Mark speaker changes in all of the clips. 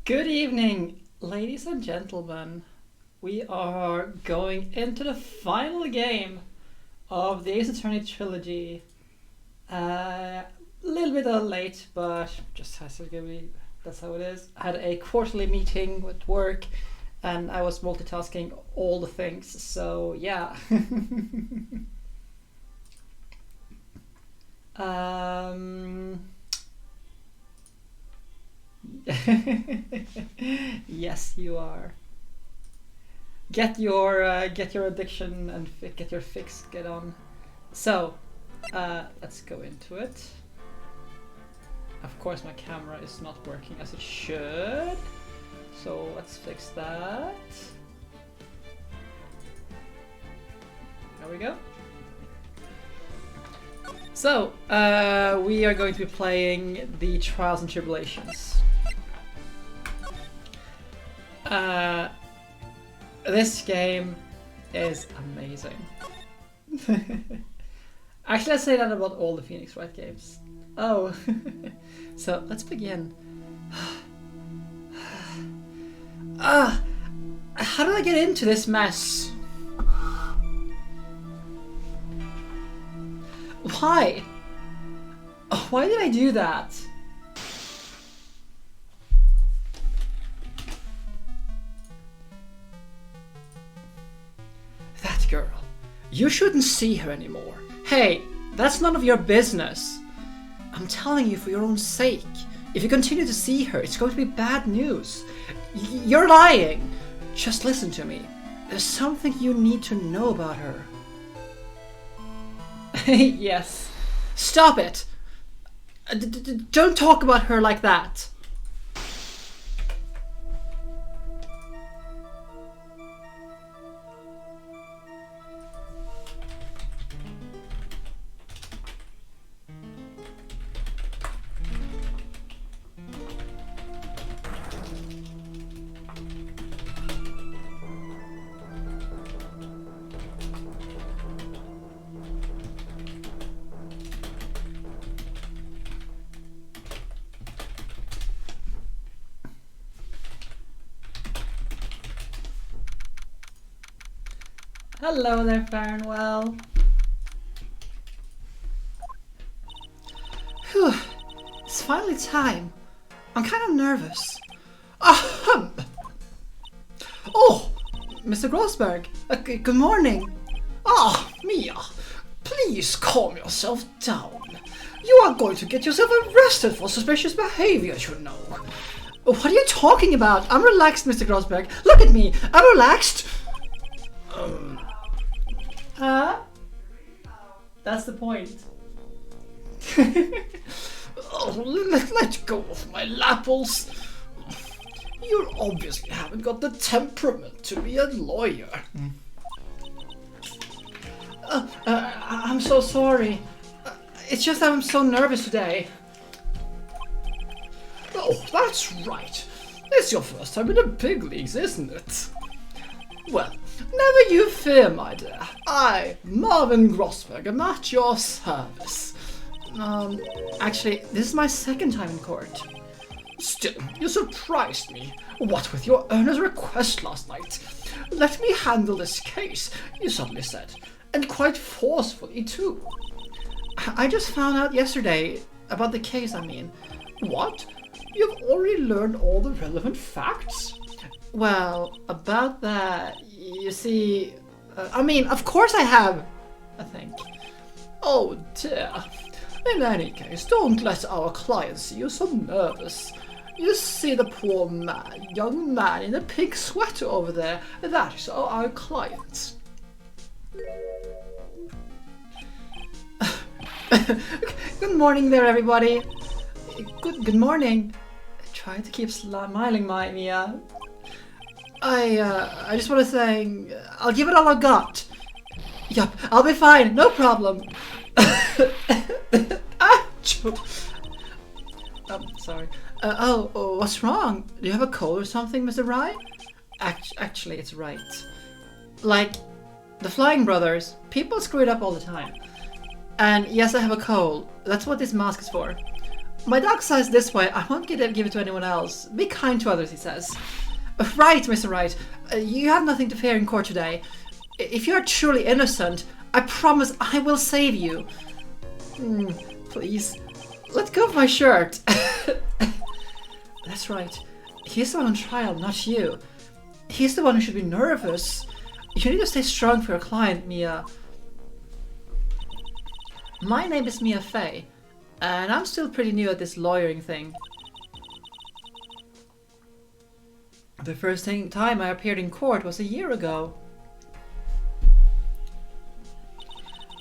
Speaker 1: Good evening, ladies and gentlemen. We are going into the final game of the Ace Attorney trilogy. A little bit late, but just has to be. That's how it is. I had a quarterly meeting with work, and I was multitasking all the things. So yeah. Yes, you are. Get your addiction and get your fix. Get on. So, let's go into it. Of course, my camera is not working as it should. So let's fix that. There we go. So, we are going to be playing the Trials and Tribulations. This game is amazing. Actually, I say that about all the Phoenix Wright games. Oh, so let's begin. How did I get into this mess? Why? Why did I do that? That girl. You shouldn't see her anymore. Hey, that's none of your business. I'm telling you for your own sake. If you continue to see her, it's going to be bad news. You're lying. Just listen to me. There's something you need to know about her. Yes. Stop it. Don't talk about her like that. Hello there, Farnwell. Whew, it's finally time. I'm kind of nervous. Ahem. Oh, Mr. Grossberg, good morning. Ah, Mia, please calm yourself down. You are going to get yourself arrested for suspicious behavior, you know. What are you talking about? I'm relaxed, Mr. Grossberg. Look at me, I'm relaxed. That's the point. Oh, let go of my lapples. You obviously haven't got the temperament to be a lawyer. I'm so sorry. It's just that I'm so nervous today. Oh, that's right. It's your first time in the big leagues, isn't it? Well, never you fear, my dear. I, Marvin Grossberg, am at your service. Actually, this is my second time in court. Still, you surprised me. What with your earner's request last night? Let me handle this case, you suddenly said. And quite forcefully, too. I just found out yesterday about the case, I mean. What? You've already learned all the relevant facts? Well, about that, you see, I mean, of course I have, I think. Oh dear. In any case, don't let our client see you so nervous. You see the poor man, young man in a pink sweater over there, that is our client. Good morning there, everybody. Good morning. Try to keep smiling, my Mia. I just want to say, I'll give it all I got. Yup, I'll be fine, no problem. Sorry. Oh, what's wrong? Do you have a cold or something, Mr. Wright? Actually, it's Wright. Like, the Flying Brothers, people screw it up all the time. And yes, I have a cold. That's what this mask is for. My dog says this way, I won't give it to anyone else. Be kind to others, he says. Right, Mr. Wright. You have nothing to fear in court today. If you are truly innocent, I promise I will save you. Please, let go of my shirt. That's right. He's the one on trial, not you. He's the one who should be nervous. You need to stay strong for your client, Mia. My name is Mia Fey, and I'm still pretty new at this lawyering thing. The first time I appeared in court was a year ago.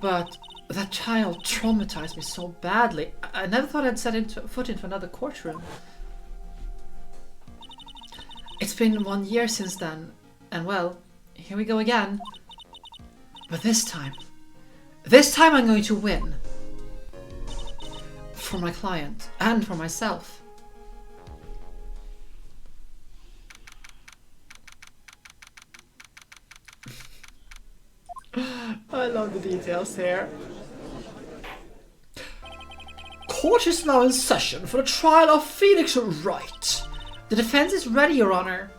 Speaker 1: But that child traumatized me so badly. I never thought I'd set foot into another courtroom. It's been 1 year since then, and well, here we go again. But this time I'm going to win. For my client, and for myself. I love the details here. Court is now in session for the trial of Felix Wright. The defense is ready, Your Honor.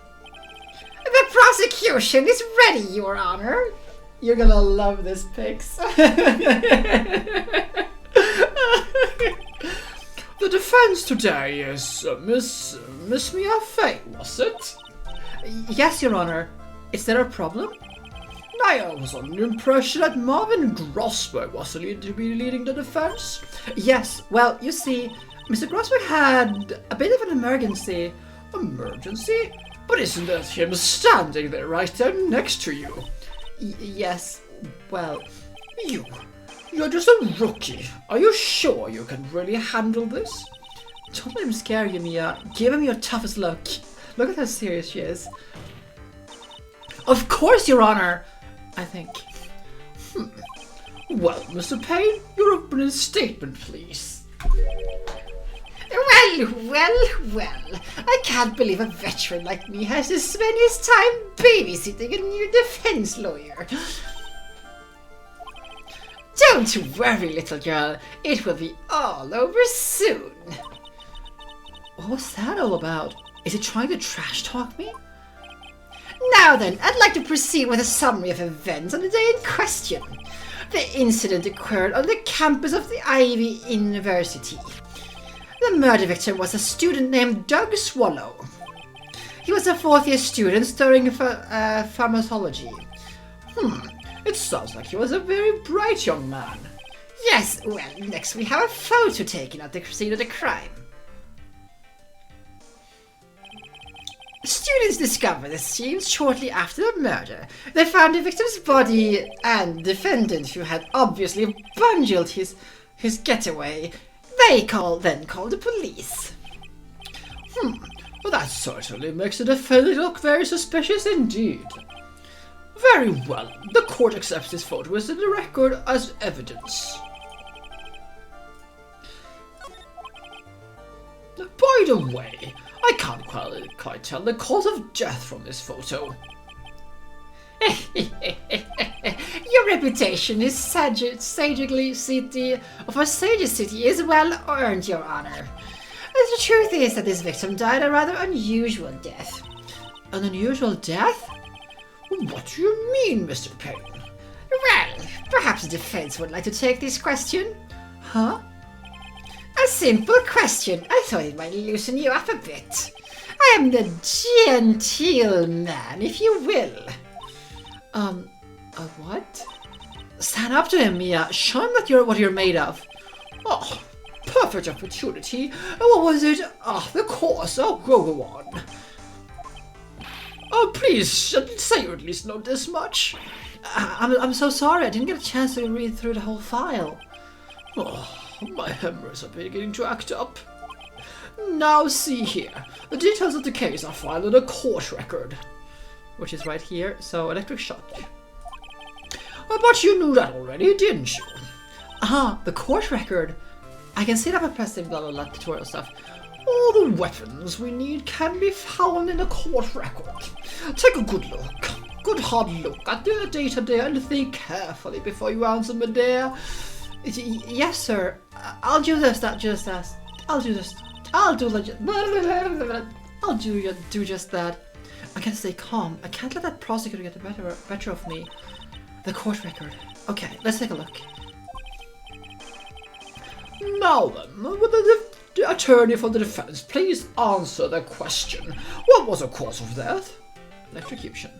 Speaker 1: The prosecution is ready, Your Honor. You're gonna love this, Pix. The defense today is Miss Mia Fey, was it? Yes, Your Honor. Is there a problem? I was under the impression that Marvin Grossberg was to be leading the defense. Yes, well, you see, Mr. Grossberg had a bit of an emergency. Emergency? But isn't that him standing there right there next to you? Yes, well... You're just a rookie. Are you sure you can really handle this? Don't let him scare you, Mia. Give him your toughest look. Look at how serious she is. Of course, Your Honor! I think. Well, Mr. Payne, your opening statement, please. Well. I can't believe a veteran like me has to spend his time babysitting a new defense lawyer. Don't worry, little girl. It will be all over soon. What was that all about? Is it trying to trash talk me? Now then, I'd like to proceed with a summary of events on the day in question. The incident occurred on the campus of the Ivy University. The murder victim was a student named Doug Swallow. He was a fourth-year student studying pharmacology. It sounds like he was a very bright young man. Yes, well, next we have a photo taken at the scene of the crime. Students discovered the scene shortly after the murder. They found the victim's body and defendant, who had obviously bungled his getaway. They then called the police. Well, that certainly makes the defendant look very suspicious indeed. Very well. The court accepts this photo as in the record as evidence. By the way, I can't quite tell the cause of death from this photo. Your reputation is Sagely City of a Sage City is well earned, Your Honor. The truth is that this victim died a rather unusual death. An unusual death? What do you mean, Mr. Payne? Well, perhaps the defense would like to take this question. Huh? A simple question. I thought it might loosen you up a bit. I am the genteel man, if you will. What? Stand up to him, Mia. Show him that what you're made of. Oh, perfect opportunity. What was it? The course. Oh, go on. Oh, please, say you at least know this much. I'm so sorry. I didn't get a chance to read through the whole file. Oh, my memories are beginning to act up. Now see here. The details of the case are filed in a court record. Which is right here, so electric shock. But you knew that already, didn't you? The court record. I can see that by pressing blah blah blah tutorial stuff. All the weapons we need can be found in the court record. Take a good hard look at the data there and think carefully before you answer me there. Yes, sir. I'll do this, just as. I'll do this. I'll do just that. I can't stay calm. I can't let that prosecutor get the better of me. The court record. Okay, let's take a look. Now then, will the attorney for the defense please answer the question? What was the cause of death? Electrocution.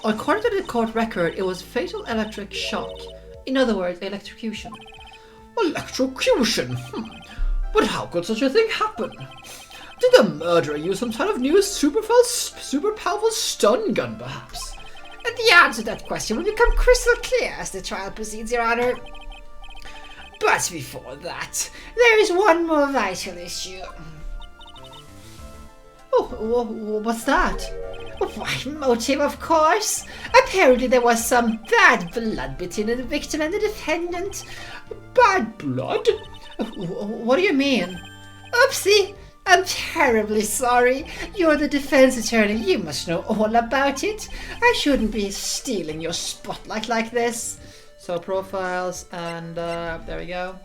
Speaker 1: According to the court record, it was fatal electric shock. In other words, electrocution. Electrocution? But how could such a thing happen? Did the murderer use some kind of new super powerful stun gun, perhaps?
Speaker 2: And the answer to that question will become crystal clear as the trial proceeds, Your Honor. But before that, there is one more vital issue.
Speaker 1: Oh, what's that?
Speaker 2: Why, motive, of course. Apparently there was some bad blood between the victim and the defendant.
Speaker 1: Bad blood? What do you mean?
Speaker 2: Oopsie. I'm terribly sorry. You're the defense attorney. You must know all about it. I shouldn't be stealing your spotlight like this.
Speaker 1: So profiles and there we go.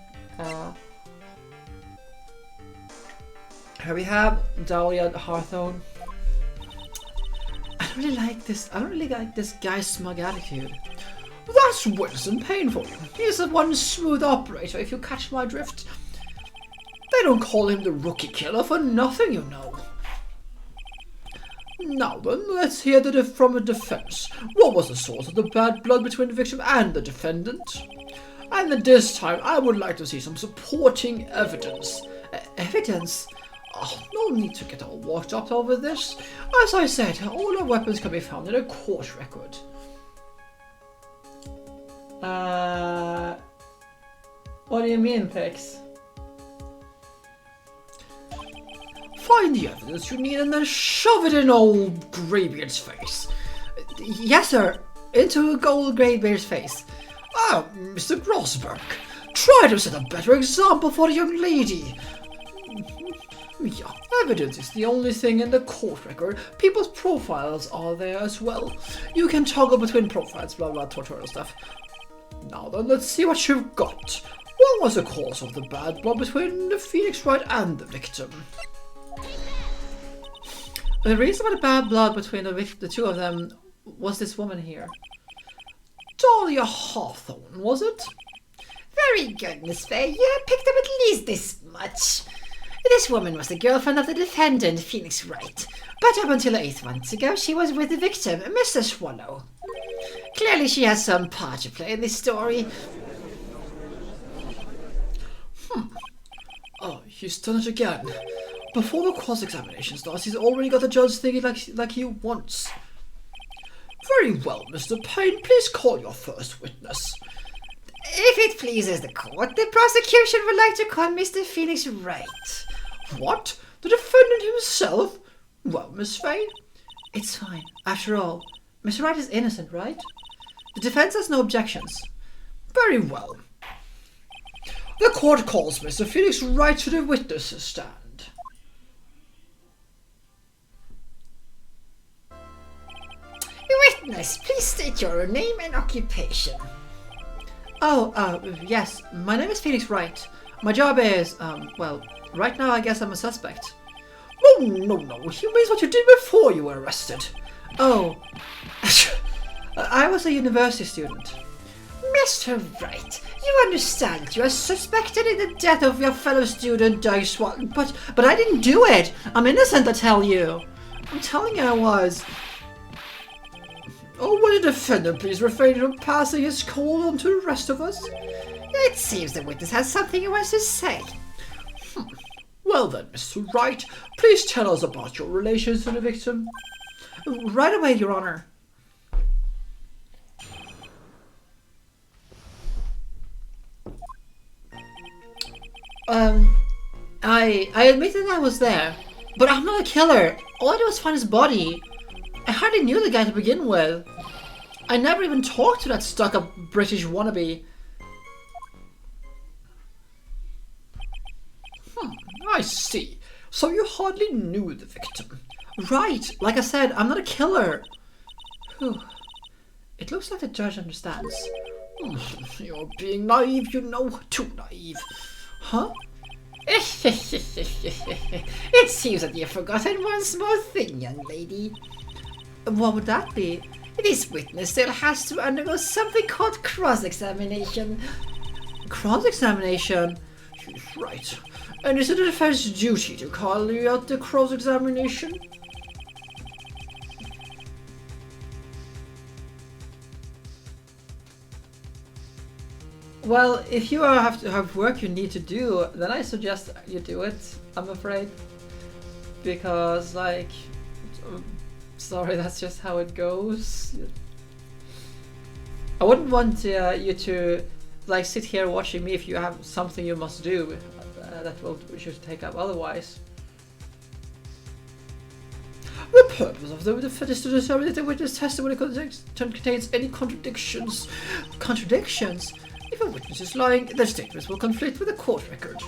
Speaker 1: Here we have Dahlia Hawthorne. I don't really like this guy's smug attitude. That's Winston Payne for you. He's the one smooth operator, if you catch my drift. They don't call him the rookie killer for nothing, you know. Now then, let's hear from the defense. What was the source of the bad blood between the victim and the defendant? And at this time, I would like to see some supporting evidence. Evidence? Oh, no need to get all worked up over this. As I said, all our weapons can be found in a court record. What do you mean, Pix? Find the evidence you need and then shove it in old Greybeard's face. Yes, sir. Into old Greybeard's face. Ah, Mr. Grossberg, try to set a better example for the young lady. Yeah, evidence is the only thing in the court record. People's profiles are there as well. You can toggle between profiles, blah blah tutorial stuff. Now then, let's see what you've got. What was the cause of the bad blood between the Phoenix Wright and the victim? The reason for the bad blood between the two of them was this woman here. Dahlia Hawthorne, was it?
Speaker 2: Very good, Miss Faye. You picked up at least this much. This woman was the girlfriend of the defendant, Phoenix Wright. But up until 8 months ago, she was with the victim, Mr. Swallow. Clearly she has some part to play in this story.
Speaker 1: Oh, he's done it again. Before the cross-examination starts, he's already got the judge thinking like he wants. Very well, Mr. Payne, please call your first witness.
Speaker 2: If it pleases the court, the prosecution would like to call Mr. Phoenix Wright.
Speaker 1: What? The defendant himself? Well, Miss Faye?
Speaker 2: It's fine. After all, Mr. Wright is innocent, right? The defense has no objections.
Speaker 1: Very well. The court calls Mr. Phoenix Wright to the witness stand.
Speaker 2: Witness, please state your name and occupation.
Speaker 1: Yes, my name is Phoenix Wright. My job is, well, right now I guess I'm a suspect. No, he means what you did before you were arrested. Oh, I was a university student.
Speaker 2: Mr. Wright, you understand that you are suspected in the death of your fellow student,
Speaker 1: but I didn't do it. I'm innocent, I tell you. I'm telling you I was. Oh, will the defendant please refrain from passing his call on to the rest of us?
Speaker 2: It seems the witness has something he wants to say.
Speaker 1: Well then, Mr. Wright, please tell us about your relations to the victim. Right away, Your Honor. I admit that I was there, but I'm not a killer. All I did was find his body. I hardly knew the guy to begin with. I never even talked to that stuck-up British wannabe. I see. So you hardly knew the victim. Right. Like I said, I'm not a killer. Whew. It looks like the judge understands. You're being naive, you know. Too naive. Huh?
Speaker 2: It seems that you've forgotten one small thing, young lady.
Speaker 1: What would that be?
Speaker 2: This witness still has to undergo something called cross-examination.
Speaker 1: Cross-examination?
Speaker 3: She's right. And is it the defense duty to carry out the cross-examination?
Speaker 1: Well, if you have to have work you need to do, then I suggest you do it, I'm afraid. Because, like, sorry, that's just how it goes. I wouldn't want you to, like, sit here watching me if you have something you must do we should take up otherwise.
Speaker 3: The purpose of the defense is to determine if the witness testimony contains any contradictions.
Speaker 1: Contradictions?
Speaker 3: If a witness is lying, their statements will conflict with the court record.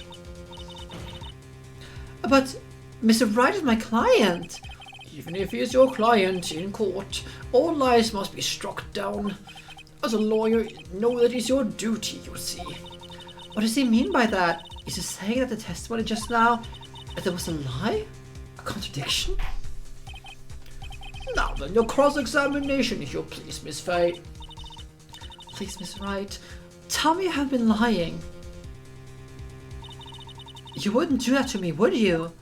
Speaker 1: But Mr. Wright is my client.
Speaker 3: Even if he is your client in court, all lies must be struck down. As a lawyer, know that is your duty, you see.
Speaker 1: What does he mean by that? Is he saying that the testimony just now, that there was a lie? A contradiction?
Speaker 3: Now then, your cross-examination, if you please, Miss Fay.
Speaker 1: Please, Miss Wright, tell me you have been lying. You wouldn't do that to me, would you?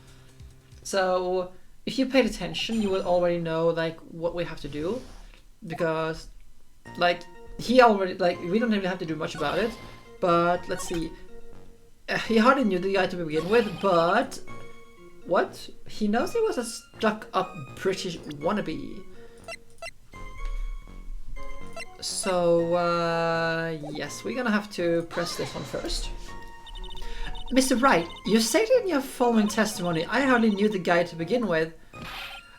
Speaker 1: So, if you paid attention, you would already know, like, what we have to do. Because, like, he already, like, we don't even have to do much about it. But, let's see. He hardly knew the guy to begin with, but... What? He knows he was a stuck-up British wannabe. So, yes, we're gonna have to press this one first. Mr. Wright, you stated in your following testimony, I hardly knew the guy to begin with.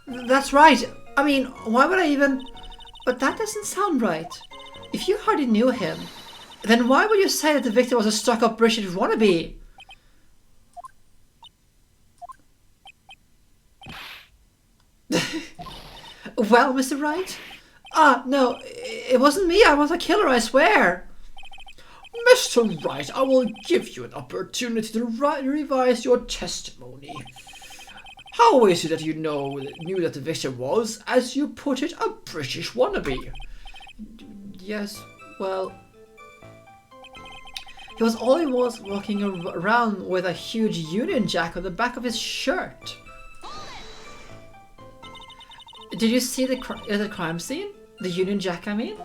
Speaker 1: That's right. I mean, why would I even... But that doesn't sound right. If you hardly knew him, then why would you say that the victim was a stuck-up British wannabe? Well, Mr. Wright? No, it wasn't me. I was a killer, I swear.
Speaker 3: Mr. Wright, I will give you an opportunity to revise your testimony. How is it that you knew that the victim was, as you put it, a British wannabe?
Speaker 1: Yes, well... He was always walking around with a huge Union Jack on the back of his shirt. Did you see the crime scene? The Union Jack, I mean?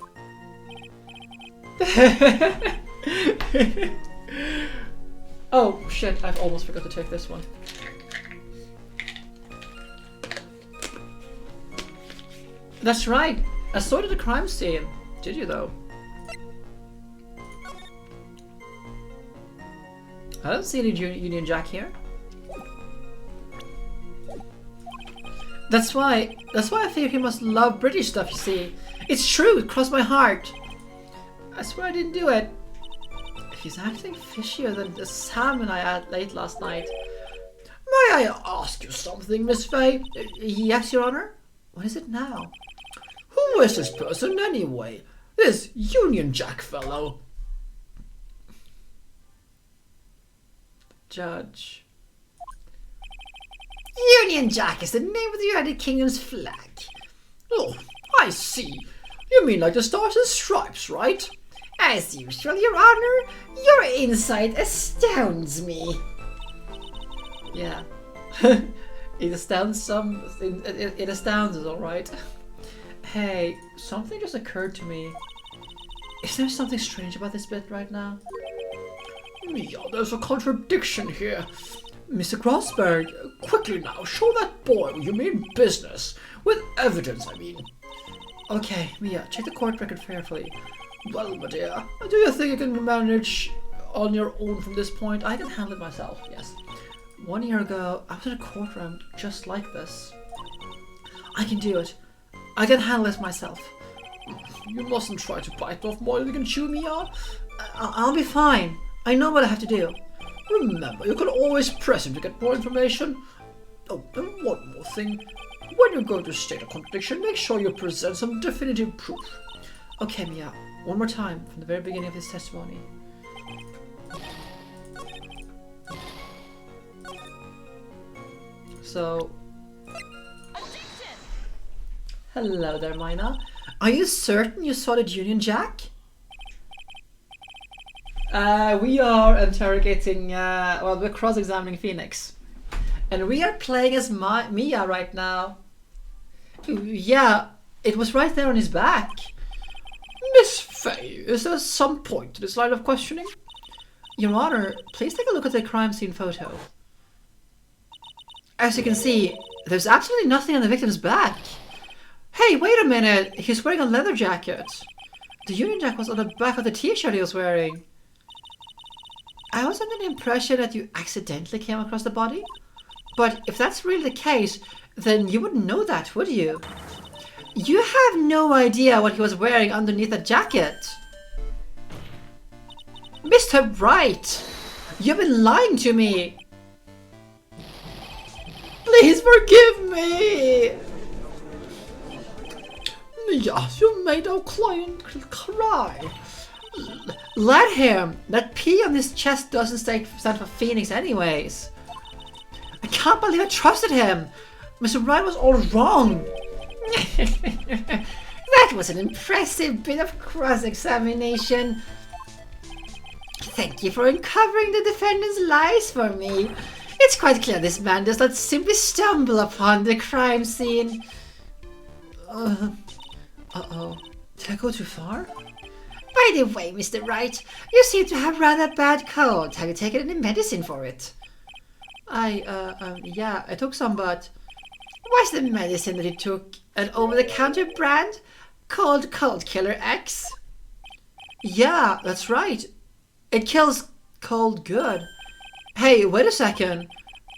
Speaker 1: Oh shit, I've almost forgot to take this one. That's right, I saw it at the crime scene. Did you though? I don't see any Union Jack here. That's why I figure he must love British stuff, you see. It's true, it crossed my heart. I swear I didn't do it. He's acting fishier than the salmon I had late last night.
Speaker 3: May I ask you something, Miss Fay?
Speaker 1: Yes, Your Honor? What is it now?
Speaker 3: Who is this person anyway? This Union Jack fellow?
Speaker 1: Judge.
Speaker 2: Union Jack is the name of the United Kingdom's flag.
Speaker 3: Oh, I see. You mean like the Stars and Stripes, right?
Speaker 2: As usual, Your Honor, your insight astounds me.
Speaker 1: Yeah. It astounds some... It astounds us, alright. Hey, something just occurred to me. Is there something strange about this bit right now?
Speaker 3: Yeah, there's a contradiction here.
Speaker 1: Mr. Grossberg,
Speaker 3: quickly now, show that boy you mean business. With evidence, I mean.
Speaker 1: Okay, Mia, check the court record carefully.
Speaker 3: Well, my dear, do you think you can manage on your own from this point?
Speaker 1: I can handle it myself, yes. 1 year ago, I was in a courtroom just like this. I can do it. I can handle this myself.
Speaker 3: You mustn't try to bite off more than you can chew, Mia.
Speaker 1: I'll be fine. I know what I have to do.
Speaker 3: Remember, you can always press him to get more information. Oh, and one more thing. When you're going to state a contradiction, make sure you present some definitive proof.
Speaker 1: Okay, Mia. One more time, from the very beginning of his testimony. So... Hello there, Mina. Are you certain you saw the Union Jack? We are interrogating, well, we're cross-examining Phoenix. And we are playing as Mia right now. Yeah, it was right there on his back.
Speaker 3: Miss Faye, is there some point to this line of questioning?
Speaker 1: Your Honor, please take a look at the crime scene photo. As you can see, there's absolutely nothing on the victim's back. Hey, wait a minute, he's wearing a leather jacket. The Union Jack was on the back of the t-shirt he was wearing. I was under the impression that you accidentally came across the body. But if that's really the case, then you wouldn't know that, would you? You have no idea what he was wearing underneath that jacket. Mr. Wright, you've been lying to me. Please forgive me.
Speaker 3: Mia, you made our client cry.
Speaker 1: Let him. That P on his chest doesn't stand for Phoenix anyways. I can't believe I trusted him. Mr. Wright was all wrong.
Speaker 2: That was an impressive bit of cross-examination. Thank you for uncovering the defendant's lies for me. It's quite clear this man does not simply stumble upon the crime scene.
Speaker 1: Uh-oh. Did I go too far?
Speaker 2: By the way, Mr. Wright, you seem to have rather bad cold. Have you taken any medicine for it?
Speaker 1: Yeah, I took some, but...
Speaker 2: Was the medicine that you took an over-the-counter brand called Cold Killer X?
Speaker 1: Yeah, that's right. It kills cold good. Hey, wait a second.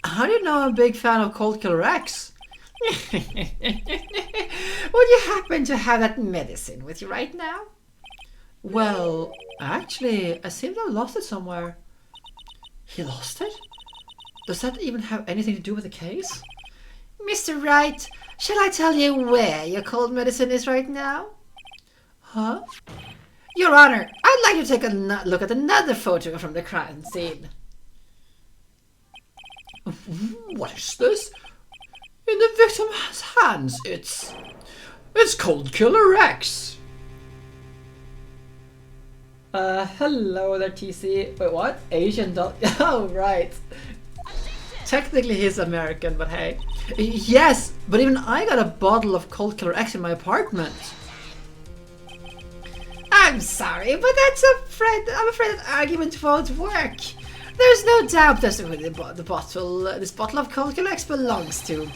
Speaker 1: How do you know I'm a big fan of Cold Killer X?
Speaker 2: Would you happen to have that medicine with you right now?
Speaker 1: Well, actually, I seem to have lost it somewhere. He lost it? Does that even have anything to do with the case?
Speaker 2: Mr. Wright, shall I tell you where your cold medicine is right now?
Speaker 1: Huh?
Speaker 2: Your Honor, I'd like to take a look at another photo from the crime scene.
Speaker 3: What is this? In the victim's hands, it's Cold Killer X.
Speaker 1: Hello there, TC. Wait, what? Asian dog? Oh, right. Technically he's American, but hey. Yes, but even I got a bottle of Cold Killer X in my apartment.
Speaker 2: I'm sorry, but I'm afraid that argument won't work. There's no doubt as to who this bottle of Cold Killer X belongs to.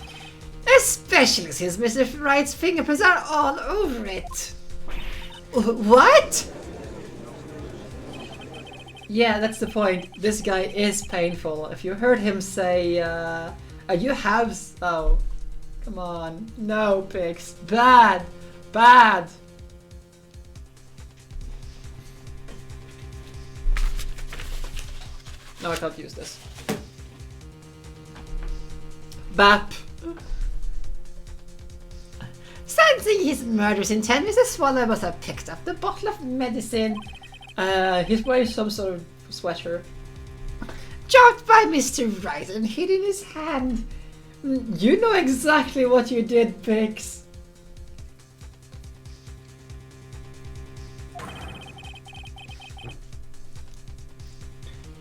Speaker 2: Especially since Mr. Wright's fingerprints are all over it.
Speaker 1: What? Yeah, that's the point. This guy is painful. If you heard him say, you have... Oh, come on. No, Pix. Bad. Bad. No, I can't use this. BAP.
Speaker 2: Sensing his murderous intent, Mr. Swallow must have picked up the bottle of medicine.
Speaker 1: He's wearing some sort of sweater.
Speaker 2: Dropped by Mr. Wright and hid in his hand.
Speaker 1: You know exactly what you did, Pix.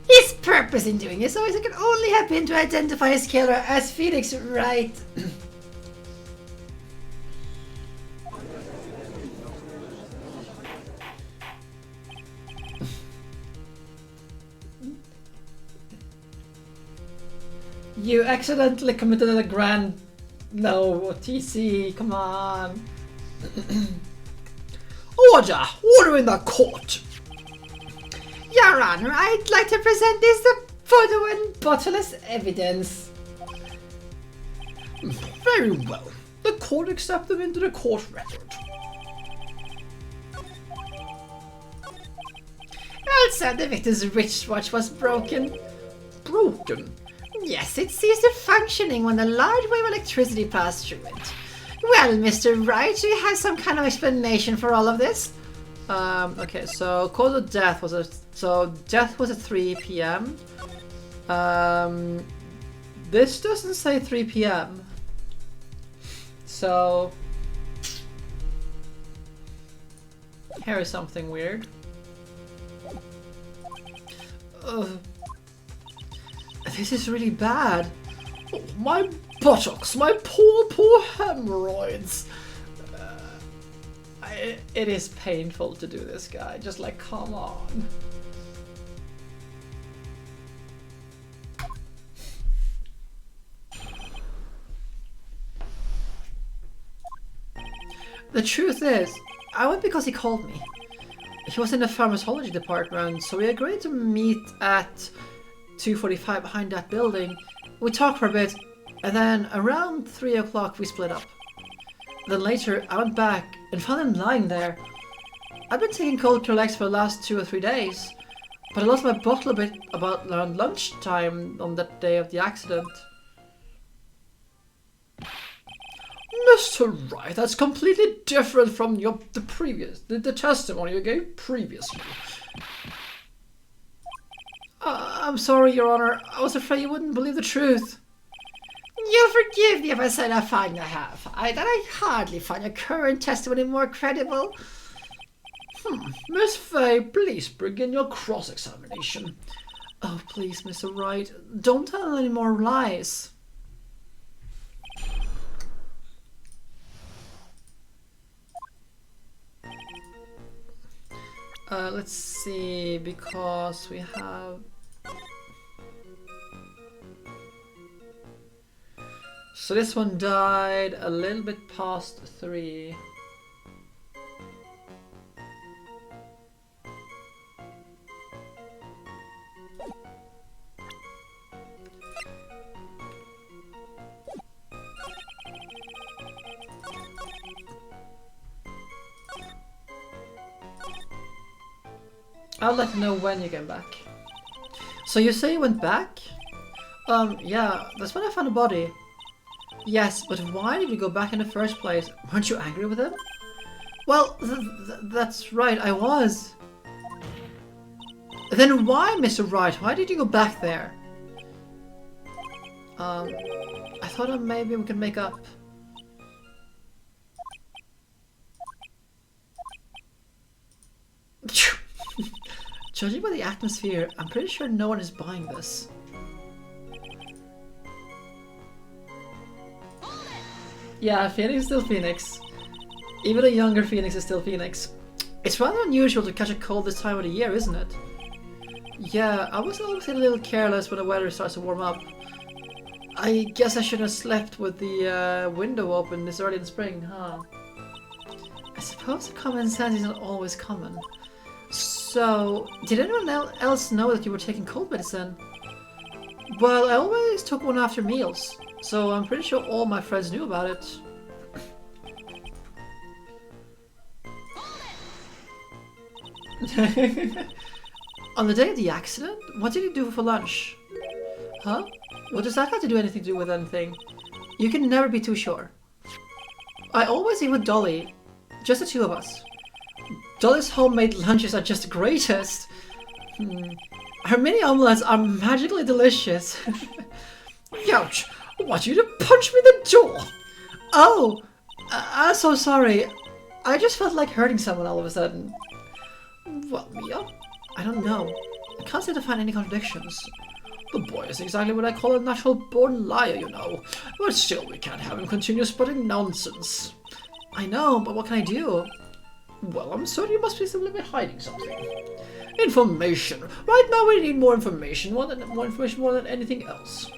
Speaker 2: His purpose in doing this always can only have been to identify his killer as Phoenix Wright.
Speaker 1: You accidentally committed a grand... No, TC, come on.
Speaker 3: Order in the court.
Speaker 2: Your Honor, I'd like to present this photo and bottle as evidence.
Speaker 3: Very well. The court accepts them into the court record.
Speaker 2: Also, the victim's wristwatch was broken.
Speaker 3: Broken?
Speaker 2: Yes, it ceased functioning when a large wave of electricity passed through it. Well, Mr. Wright, do you have some kind of explanation for all of this?
Speaker 1: Okay, so cause of death was death was at 3 p.m. this doesn't say 3 p.m. So here is something weird. This is really bad. Oh, my buttocks, my poor hemorrhoids. It is painful to do this, guy. Just like, come on. The truth is, I went because he called me. He was in the pharmacology department, so we agreed to meet at 2:45 behind that building. We talked for a bit, and then around 3 o'clock we split up. Then later I went back and found him lying there. I've been taking cold Corlex for the last 2 or 3 days, but I lost my bottle a bit about around lunchtime on that day of the accident.
Speaker 3: Mr. Wright, that's completely different from the testimony you gave previously.
Speaker 1: I'm sorry, Your Honor. I was afraid you wouldn't believe the truth.
Speaker 2: You'll forgive me if I said I find I hardly find your current testimony more credible.
Speaker 3: Miss Fay, please begin your cross-examination.
Speaker 1: Oh, please, Mr. Wright, don't tell any more lies. Let's see, because we have... So this one died a little bit past 3. I'd like to know when you came back. So you say you went back? Yeah, that's when I found a body. Yes, but why did you go back in the first place? Weren't you angry with him? Well, that's right, I was. Then why, Mr. Wright? Why did you go back there? I thought maybe we could make up. Judging by the atmosphere, I'm pretty sure no one is buying this. Yeah, Phoenix is still Phoenix. Even a younger Phoenix is still Phoenix. It's rather unusual to catch a cold this time of the year, isn't it? Yeah, I was always a little careless when the weather starts to warm up. I guess I should have slept with the window open this early in spring, huh? I suppose common sense isn't always common. So, did anyone else know that you were taking cold medicine? Well, I always took one after meals, so I'm pretty sure all my friends knew about it. On the day of the accident, what did you do for lunch? Huh? What does that have to do anything to do with anything? You can never be too sure. I always eat with Dolly, just the 2 of us. Dolly's homemade lunches are just the greatest. Her mini omelets are magically delicious.
Speaker 3: Ouch! I want you to punch me in the jaw!
Speaker 1: Oh! I'm so sorry. I just felt like hurting someone all of a sudden.
Speaker 3: Well, Mia?
Speaker 1: I don't know. I can't seem to find any contradictions.
Speaker 3: The boy is exactly what I call a natural-born liar, you know. But still, we can't have him continue spreading nonsense.
Speaker 1: I know, but what can I do?
Speaker 3: Well, I'm certain you must be simply hiding something. Information. Right now we need more information. More than anything else.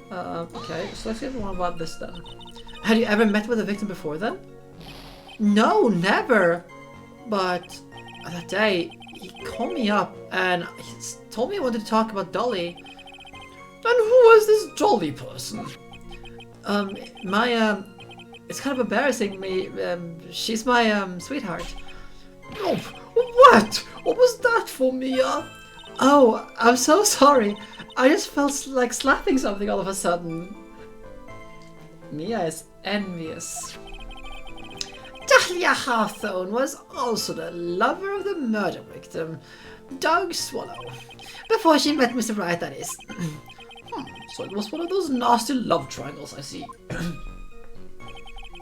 Speaker 1: Okay, so let's get one about this then. Had you ever met with a victim before then? No, never! But that day, he called me up and he told me he wanted to talk about Dolly.
Speaker 3: And who is this Dolly person?
Speaker 1: It's kind of embarrassing me. She's my sweetheart.
Speaker 3: Oh, what? What was that for, Mia?
Speaker 1: Oh, I'm so sorry. I just felt like slapping something all of a sudden. Mia is envious.
Speaker 2: Dahlia Hawthorne was also the lover of the murder victim, Doug Swallow. Before she met Mr. Wright, that is.
Speaker 1: So it was one of those nasty love triangles, I see.